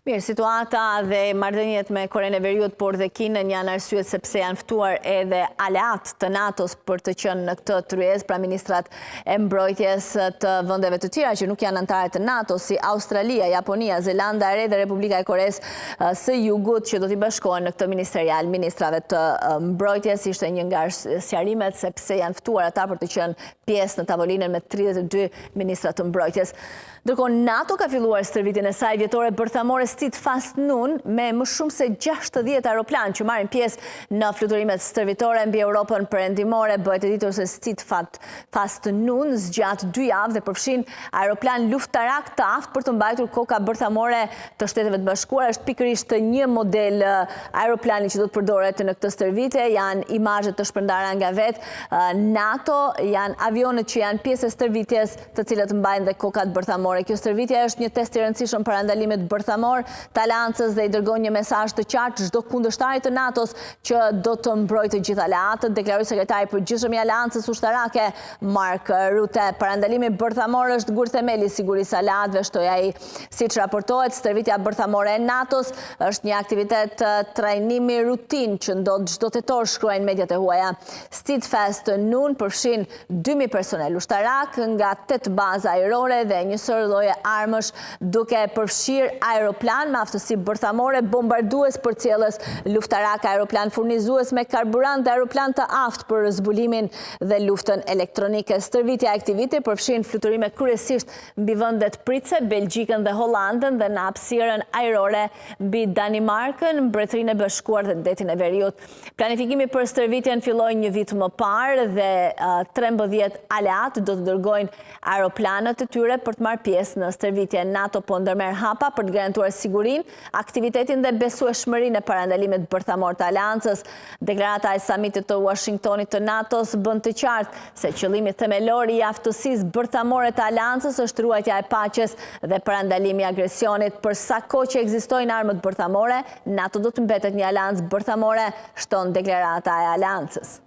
Mirë, situata dhe marrëdhëniet me Korenë e Veriut, por dhe Kinën janë arsyet sepse janë ftuar edhe aleat të NATO-s për të qenë në këtë tryezë, pra ministrat e mbrojtjes të vendeve të tjera që nuk janë anëtarë të NATO-s, si Australia, Japonia, Zelanda e Re dhe Republika e Koresë së Jugut, që do t'i bashkohen në këtë ministerial ministrave të mbrojtjes. Ishte një nga sqarimet sepse janë ftuar ata për të qenë pjesë në tavolinën me 32 ministra të mbrojtjes. Ndërkohë, NATO ka filluar stërvitjen e saj vjetore bërthamore Fast Nun me më shumë se 60 aeroplan që marrin pjesë në fluturimet stërvitore mbi Europën perëndimore. Bëhet e ditur se Fast Nun zgjat 2 javë dhe përfshin aeroplan luftarak të aftë për të mbajtur koka bërthamore të Shteteve të Bashkuara. Është pikërisht një model aeroplani që do të përdoret në këtë stërvitje. Janë imazhe të shpërndara nga NATO, janë avionët që janë pjesë e stërvitjes, të cilët mbajnë dhe kokat bërthamore. Kjo stërvitje është një test i rëndësishëm për ndalimit bërthamor të aleancës dhe i dërgon një mesazh të qartë çdo kundërshtarit të NATO-s që do të mbrojë të gjithë aleatët, deklaroi sekretari i përgjithshëm i aleancës ushtarake Mark Rutte. Parandalimi bërthamor është gurthemeli i sigurisë aleatëve, shtoi ai. Siç raportohet, stërvitja bërthamore e NATO-s është një aktivitet trajnimi rutinë që ndodh çdo tetor, shkruajnë mediat e huaja. Fast Nun përfshin 2000 personel ushtarak nga 8 baza ajrore dhe një sër lloje armësh, duke përfshirë aeroplan me aftësi bërthamore, bombardues përcjellës luftarak, aeroplan furnizues me karburant dhe aeroplan të aftë për zbulimin dhe luftën elektronike. Stërvitja e këtij viti përfshin fluturime kryesisht mbi vendet pritse, Belgjikën dhe Hollandën dhe në hapësirën ajrore mbi Danimarkën, Mbretërinë e Bashkuar dhe detin e Veriut. Planifikimi për stërvitjen filloi një vit më parë dhe 13 aleat do të dërgojnë aeroplanët e tyre për të marrë pjesë në stërvitje. NATO po ndërmerr hapa për të garantuar sigurinë, aktivitetin dhe besueshmërinë e parandalimit bërthamor të aleancës. Deklarata e samitit të Washingtonit të NATO-s bën të qartë se qëllimi themelor i aftësisë bërthamore të aleancës është ruajtja e paqes dhe parandalimi i agresionit. Për sa kohë që ekzistojnë armët bërthamore, NATO do të mbetet një aleancë bërthamore, shton deklarata e aleancës.